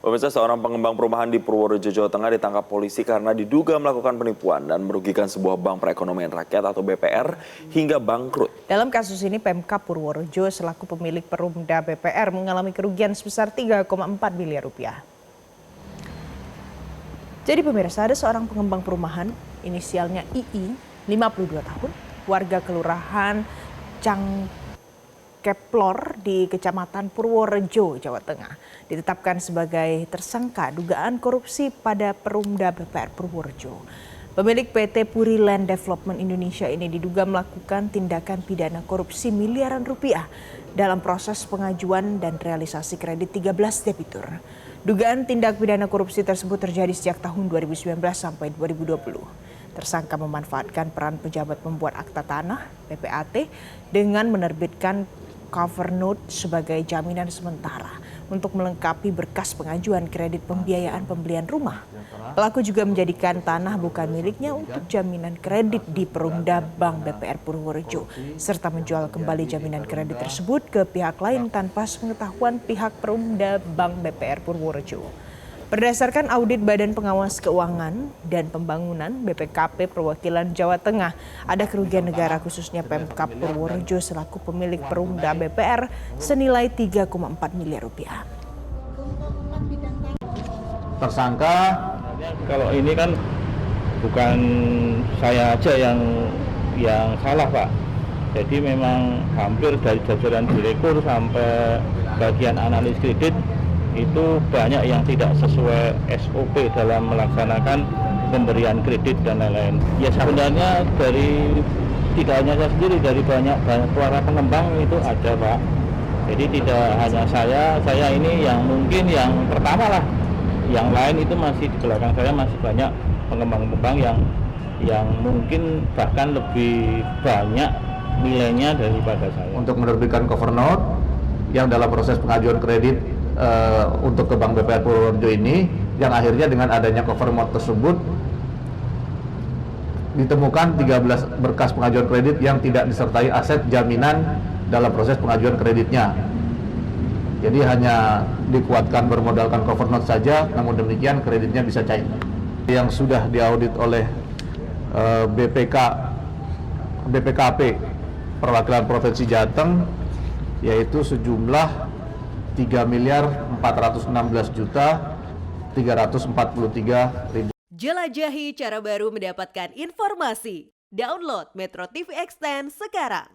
Pemirsa, seorang pengembang perumahan di Purworejo, Jawa Tengah ditangkap polisi karena diduga melakukan penipuan dan merugikan sebuah bank perekonomian rakyat atau BPR hingga bangkrut. Dalam kasus ini, Pemkab Purworejo selaku pemilik Perumda BPR mengalami kerugian sebesar 3,4 miliar rupiah. Jadi pemirsa, ada seorang pengembang perumahan, inisialnya II, 52 tahun, warga Kelurahan Cangkeplor di Kecamatan Purworejo, Jawa Tengah, ditetapkan sebagai tersangka dugaan korupsi pada Perumda BPR Purworejo. Pemilik PT Puri Land Development Indonesia ini diduga melakukan tindakan pidana korupsi miliaran rupiah dalam proses pengajuan dan realisasi kredit 13 debitur. Dugaan tindak pidana korupsi tersebut terjadi sejak tahun 2019 sampai 2020. Tersangka memanfaatkan peran pejabat pembuat akta tanah (PPAT) dengan menerbitkan cover note sebagai jaminan sementara untuk melengkapi berkas pengajuan kredit pembiayaan pembelian rumah. Pelaku juga menjadikan tanah bukan miliknya untuk jaminan kredit di Perumda Bank BPR Purworejo, serta menjual kembali jaminan kredit tersebut ke pihak lain tanpa sepengetahuan pihak Perumda Bank BPR Purworejo. Berdasarkan audit Badan Pengawas Keuangan dan Pembangunan BPKP Perwakilan Jawa Tengah, ada kerugian negara khususnya Pemkab Purworejo selaku pemilik Perumda BPR senilai 3,4 miliar rupiah. Tersangka, kalau ini kan bukan saya aja yang salah, Pak. Jadi memang hampir dari jajaran direktur sampai bagian analis kredit itu banyak yang tidak sesuai SOP dalam melaksanakan pemberian kredit dan lain-lain. Ya sebenarnya dari tidak hanya saya sendiri, dari banyak para pengembang itu ada, Pak. Jadi tidak hanya saya ini yang mungkin yang pertama lah. Yang lain itu masih di belakang saya masih banyak pengembang-pengembang yang mungkin bahkan lebih banyak nilainya daripada saya. Untuk menerbitkan cover note yang dalam proses pengajuan kredit untuk ke Bank BPR Purworejo ini, yang akhirnya dengan adanya cover note tersebut ditemukan 13 berkas pengajuan kredit yang tidak disertai aset jaminan dalam proses pengajuan kreditnya. Jadi hanya dikuatkan bermodalkan cover note saja, namun demikian kreditnya bisa cair. Yang sudah diaudit oleh BPKP Perwakilan Provinsi Jateng yaitu sejumlah 3.416.343.000. Jelajahi cara baru mendapatkan informasi. Download Metro TV Extend sekarang.